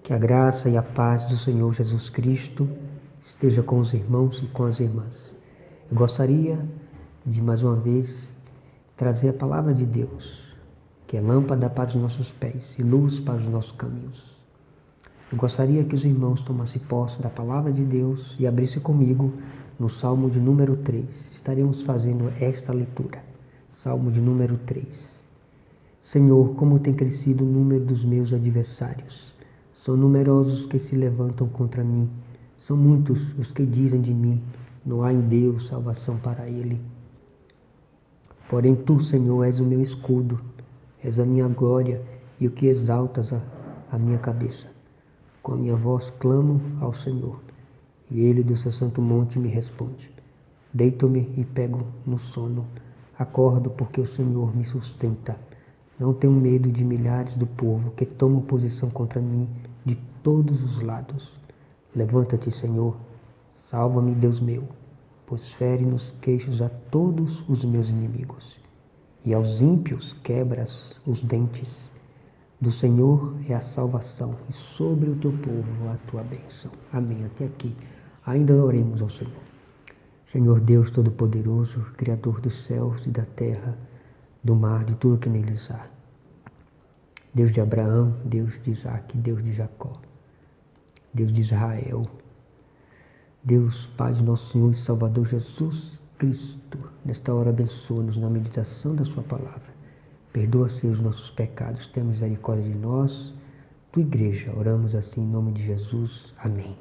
Que a graça e a paz do Senhor Jesus Cristo esteja com os irmãos e com as irmãs. Eu gostaria de mais uma vez trazer a palavra de Deus, que é lâmpada para os nossos pés e luz para os nossos caminhos. Eu gostaria que os irmãos tomassem posse da palavra de Deus e abrissem comigo no Salmo de número 3. Estaremos fazendo esta leitura. Salmo de número 3. Senhor, como tem crescido o número dos meus adversários. São numerosos os que se levantam contra mim. São muitos os que dizem de mim, não há em Deus salvação para ele. Porém tu, Senhor, és o meu escudo, és a minha glória e o que exaltas a minha cabeça. Com a minha voz clamo ao Senhor, e ele do seu santo monte me responde. Deito-me e pego no sono, acordo porque o Senhor me sustenta. Não tenho medo de milhares do povo que tomam posição contra mim de todos os lados. Levanta-te, Senhor, salva-me, Deus meu, pois fere nos queixos a todos os meus inimigos, e aos ímpios quebras os dentes. Do Senhor é a salvação, e sobre o teu povo a tua bênção. Amém. Até aqui. Ainda oremos ao Senhor. Senhor Deus Todo-Poderoso, Criador dos céus e da terra, do mar, de tudo que neles há. Deus de Abraão, Deus de Isaac, Deus de Jacó, Deus de Israel, Deus, Pai de nosso Senhor e Salvador Jesus Cristo, nesta hora abençoa-nos na meditação da sua palavra. Perdoa, Senhor, os nossos pecados, tenha misericórdia de nós, tua igreja. Oramos assim em nome de Jesus. Amém.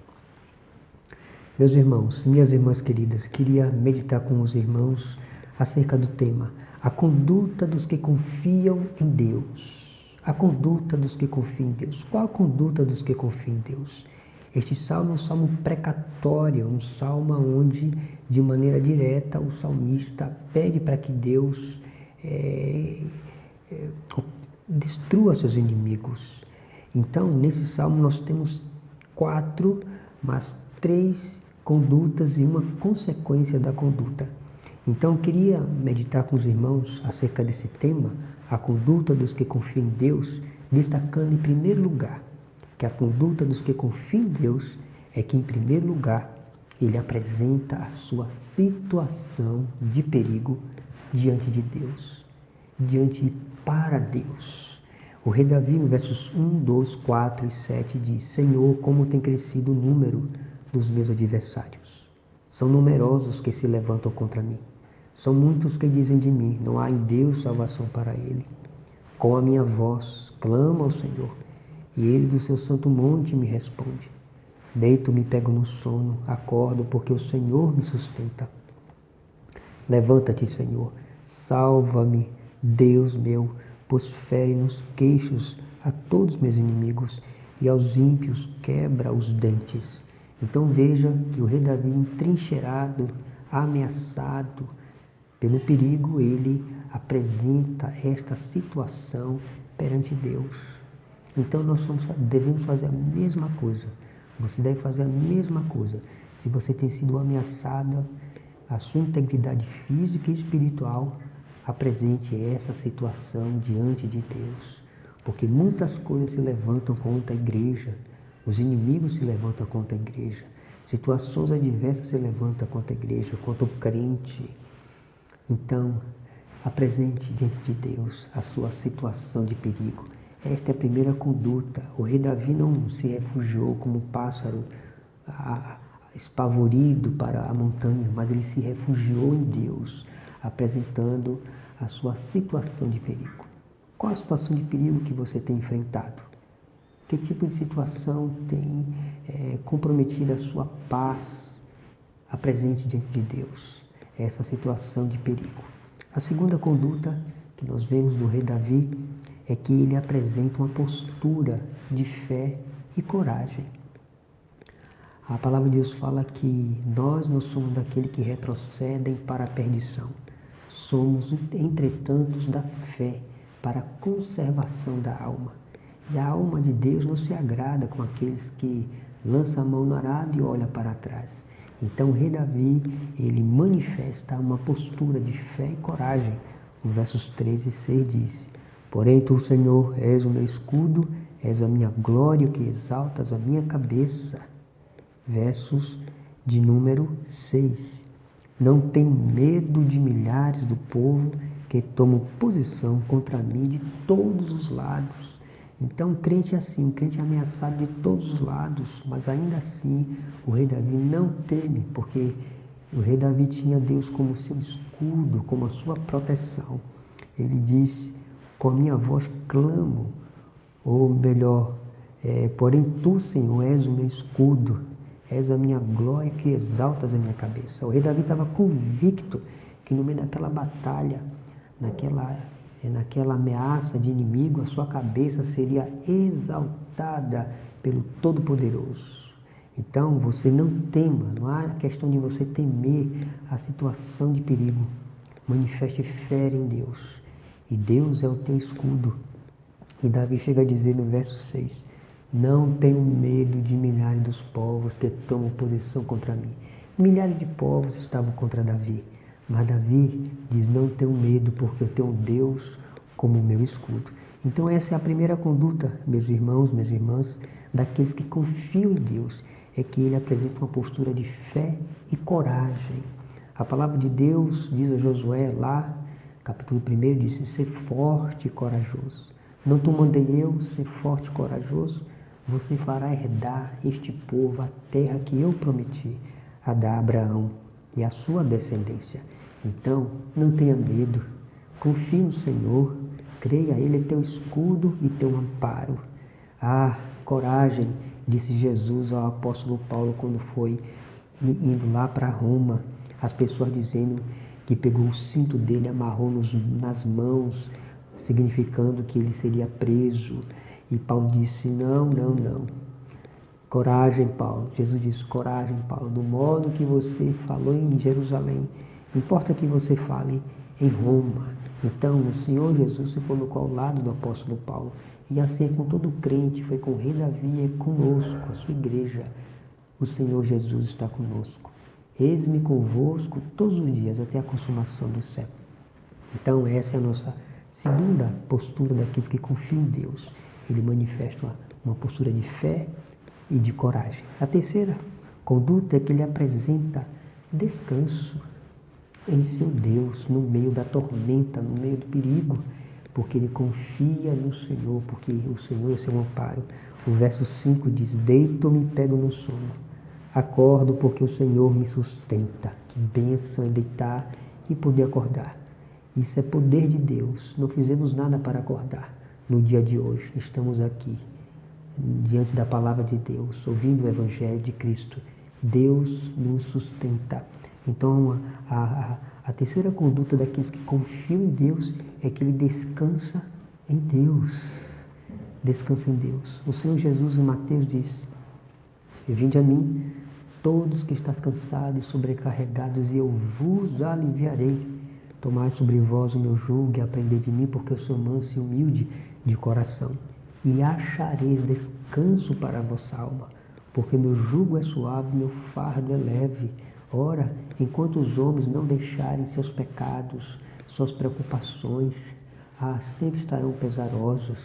Meus irmãos, minhas irmãs queridas, queria meditar com os irmãos acerca do tema, a conduta dos que confiam em Deus. A conduta dos que confiam em Deus. Qual a conduta dos que confiam em Deus? Este salmo é um salmo precatório, um salmo onde, de maneira direta, o salmista pede para que Deus destrua seus inimigos. Então, nesse salmo nós temos 3 condutas e uma consequência da conduta. Então, eu queria meditar com os irmãos acerca desse tema, a conduta dos que confiam em Deus, destacando em primeiro lugar que a conduta dos que confiam em Deus é que, em primeiro lugar, ele apresenta a sua situação de perigo diante de Deus, para Deus. O rei Davi, no versos 1, 2, 4 e 7, diz: Senhor, como tem crescido o número dos meus adversários. São numerosos os que se levantam contra mim. São muitos que dizem de mim, não há em Deus salvação para ele. Com a minha voz, clamo ao Senhor, e ele do seu santo monte me responde. Deito-me e pego no sono, acordo porque o Senhor me sustenta. Levanta-te, Senhor, salva-me, Deus meu, pois fere nos queixos a todos meus inimigos, e aos ímpios quebra os dentes. Então veja que o rei Davi, entrincheirado, ameaçado pelo perigo, ele apresenta esta situação perante Deus. Então nós devemos fazer a mesma coisa. Você deve fazer a mesma coisa. Se você tem sido ameaçada, a sua integridade física e espiritual, apresente essa situação diante de Deus. Porque muitas coisas se levantam contra a igreja. Os inimigos se levantam contra a igreja. Situações adversas se levantam contra a igreja, contra o crente. Então, apresente diante de Deus a sua situação de perigo. Esta é a primeira conduta. O rei Davi não se refugiou como um pássaro espavorido para a montanha, mas ele se refugiou em Deus, apresentando a sua situação de perigo. Qual a situação de perigo que você tem enfrentado? Que tipo de situação tem comprometido a sua paz? Apresente diante de Deus essa situação de perigo. A segunda conduta que nós vemos do rei Davi é que ele apresenta uma postura de fé e coragem. A palavra de Deus fala que nós não somos daqueles que retrocedem para a perdição. Somos, entretanto, da fé para a conservação da alma. E a alma de Deus não se agrada com aqueles que lançam a mão no arado e olham para trás. Então o rei Davi, ele manifesta uma postura de fé e coragem. Os versos 3 e 6 diz: Porém tu, Senhor, és o meu escudo és a minha glória que exaltas a minha cabeça. Versos de número 6. Não tenho medo de milhares do povo que tomam posição contra mim de todos os lados. Então, o crente é assim, o crente é ameaçado de todos os lados, mas ainda assim o rei Davi não teme, porque o rei Davi tinha Deus como seu escudo, como a sua proteção. Ele diz, com a minha voz clamo, ou melhor, porém tu, Senhor, és o meu escudo, és a minha glória que exaltas a minha cabeça. O rei Davi estava convicto que no meio daquela batalha, naquela ameaça de inimigo, a sua cabeça seria exaltada pelo Todo-Poderoso. Então, você não tema, não há questão de você temer a situação de perigo. Manifeste fé em Deus. E Deus é o teu escudo. E Davi chega a dizer no verso 6, não tenho medo de milhares dos povos que tomam posição contra mim. Milhares de povos estavam contra Davi. Mas Davi diz, não tenho medo porque eu tenho Deus como meu escudo. Então essa é a primeira conduta, meus irmãos, minhas irmãs, daqueles que confiam em Deus. É que ele apresenta uma postura de fé e coragem. A palavra de Deus diz a Josué lá, capítulo 1, diz, ser forte e corajoso. Não te mandei eu ser forte e corajoso? Você fará herdar este povo, a terra que eu prometi a dar a Abraão e a sua descendência. Então, não tenha medo, confie no Senhor, creia, Ele é teu escudo e teu amparo. Ah, coragem, disse Jesus ao apóstolo Paulo quando foi indo lá para Roma. As pessoas dizendo que pegou o cinto dele, amarrou nas mãos, significando que ele seria preso. E Paulo disse, não. Coragem, Paulo. Jesus disse, coragem, Paulo, do modo que você falou em Jerusalém, importa que você fale em Roma. Então, o Senhor Jesus se colocou ao lado do apóstolo Paulo. E assim é com todo crente, foi com o rei Davi, é conosco, a sua igreja. O Senhor Jesus está conosco. Eis-me convosco todos os dias, até a consumação do século. Então, essa é a nossa segunda postura daqueles que confiam em Deus. Ele manifesta uma postura de fé e de coragem. A terceira conduta é que ele apresenta descanso em seu Deus, no meio da tormenta, no meio do perigo, porque ele confia no Senhor, porque o Senhor é seu amparo. O verso 5 diz, deito-me e pego no sono, acordo porque o Senhor me sustenta. Que bênção é deitar e poder acordar. Isso é poder de Deus, não fizemos nada para acordar no dia de hoje. Estamos aqui, diante da palavra de Deus, ouvindo o Evangelho de Cristo. Deus nos sustenta. Então, a terceira conduta daqueles que confiam em Deus é que ele descansa em Deus. Descansa em Deus. O Senhor Jesus em Mateus diz, vinde a mim, todos que estáis cansados e sobrecarregados, e eu vos aliviarei. Tomai sobre vós o meu jugo e aprendei de mim, porque eu sou manso e humilde de coração. E achareis descanso para a vossa alma, porque meu jugo é suave, meu fardo é leve. Ora, enquanto os homens não deixarem seus pecados, suas preocupações, sempre estarão pesarosos.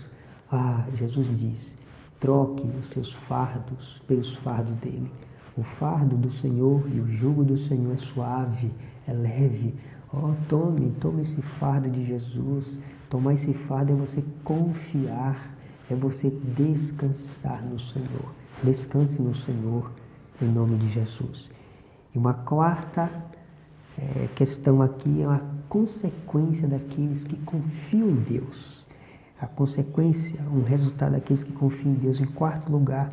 Jesus diz, troque os seus fardos pelos fardos dele. O fardo do Senhor e o jugo do Senhor é suave, é leve. Tome esse fardo de Jesus. Tomar esse fardo é você confiar, é você descansar no Senhor. Descanse no Senhor, em nome de Jesus. E uma quarta questão aqui é a consequência daqueles que confiam em Deus. A consequência, um resultado daqueles que confiam em Deus, em quarto lugar,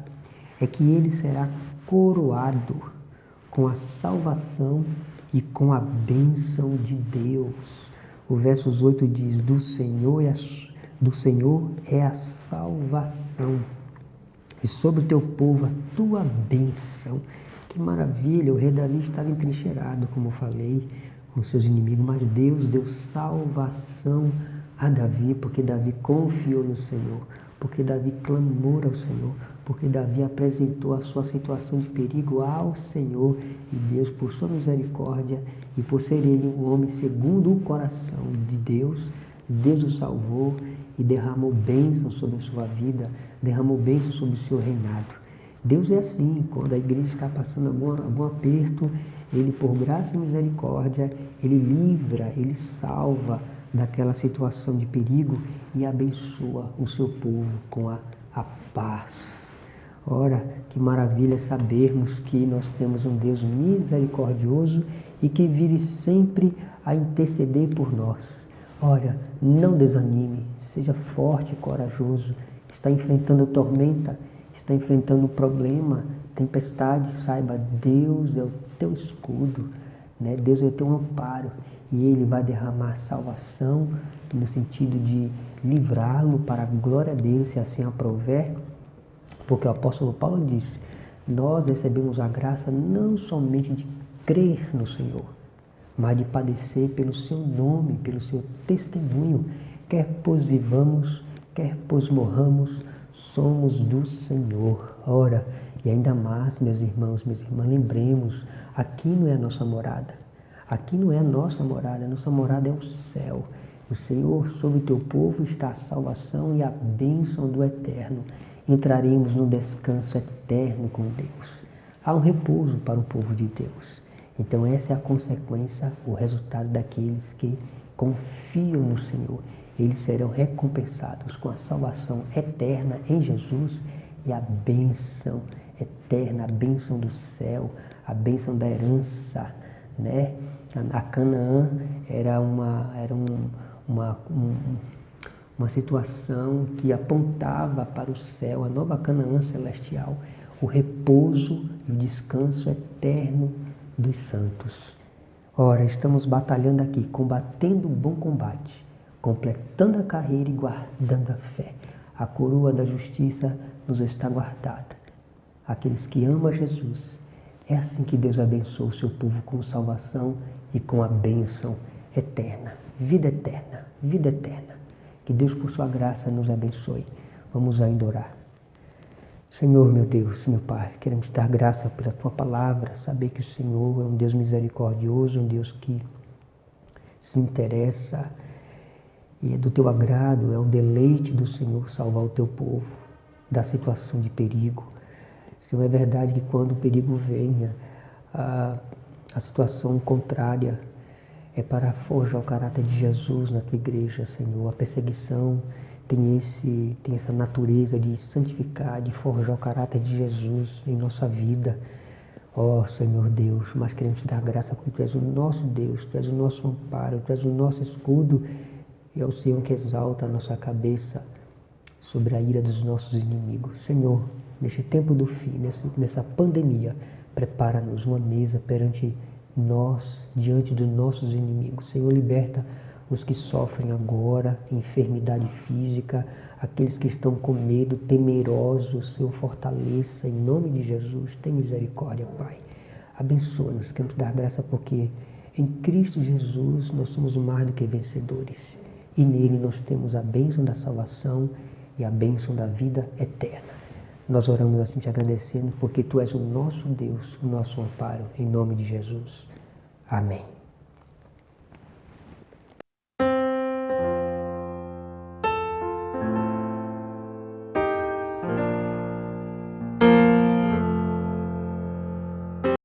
é que ele será coroado com a salvação e com a bênção de Deus. O versos 8 diz, do Senhor é a salvação, e sobre o teu povo a tua bênção. Que maravilha, o rei Davi estava entrincheirado, como eu falei, com seus inimigos, mas Deus deu salvação a Davi, porque Davi confiou no Senhor, porque Davi clamou ao Senhor, porque Davi apresentou a sua situação de perigo ao Senhor, e Deus, por sua misericórdia e por ser ele um homem segundo o coração de Deus, Deus o salvou e derramou bênção sobre a sua vida, derramou bênção sobre o seu reinado. Deus é assim, quando a igreja está passando algum aperto, Ele, por graça e misericórdia, Ele livra, Ele salva daquela situação de perigo e abençoa o seu povo com a paz. Ora, que maravilha sabermos que nós temos um Deus misericordioso e que vive sempre a interceder por nós. Ora, não desanime, seja forte e corajoso. Está enfrentando tormenta, está enfrentando problema, tempestade, saiba, Deus é o teu escudo, né? Deus é o teu amparo e Ele vai derramar salvação no sentido de livrá-lo para a glória dele, se assim aprouver. Porque o apóstolo Paulo disse, nós recebemos a graça não somente de crer no Senhor, mas de padecer pelo seu nome, pelo seu testemunho, quer pois vivamos, quer pois morramos, somos do Senhor. Ora, e ainda mais, meus irmãos, minhas irmãs, lembremos, aqui não é a nossa morada, aqui não é a nossa morada é o céu. O Senhor, sobre o teu povo está a salvação e a bênção do eterno. Entraremos no descanso eterno com Deus. Há um repouso para o povo de Deus. Então essa é a consequência, o resultado daqueles que confiam no Senhor. Eles serão recompensados com a salvação eterna em Jesus e a bênção eterna, a bênção do céu, a bênção da herança, né? A Canaã era uma situação que apontava para o céu, a nova Canaã celestial, o repouso e o descanso eterno dos santos. Ora, estamos batalhando aqui, combatendo o bom combate, completando a carreira e guardando a fé. A coroa da justiça nos está guardada. Aqueles que amam Jesus, é assim que Deus abençoa o seu povo com salvação e com a bênção eterna, vida eterna, vida eterna. Que Deus, por sua graça, nos abençoe. Vamos ainda orar. Senhor, meu Deus, meu Pai, queremos te dar graça pela tua palavra, saber que o Senhor é um Deus misericordioso, um Deus que se interessa e é do teu agrado, é o deleite do Senhor salvar o teu povo da situação de perigo. Senhor, é verdade que quando o perigo venha, a situação contrária é para forjar o caráter de Jesus na tua igreja, Senhor. A perseguição tem essa natureza de santificar, de forjar o caráter de Jesus em nossa vida. Ó Senhor Deus, mas queremos te dar graça porque tu és o nosso Deus, tu és o nosso amparo, tu és o nosso escudo e é o Senhor que exalta a nossa cabeça sobre a ira dos nossos inimigos. Senhor, neste tempo do fim, nessa pandemia, prepara-nos uma mesa perante nós, diante dos nossos inimigos. Senhor, liberta os que sofrem agora, enfermidade física, aqueles que estão com medo, temerosos. Senhor, fortaleça em nome de Jesus. Tem misericórdia, Pai. Abençoa-nos, queremos te dar graça porque em Cristo Jesus nós somos mais do que vencedores. E nele nós temos a bênção da salvação e a bênção da vida eterna. Nós oramos assim te agradecendo porque tu és o nosso Deus, o nosso amparo, em nome de Jesus. Amém.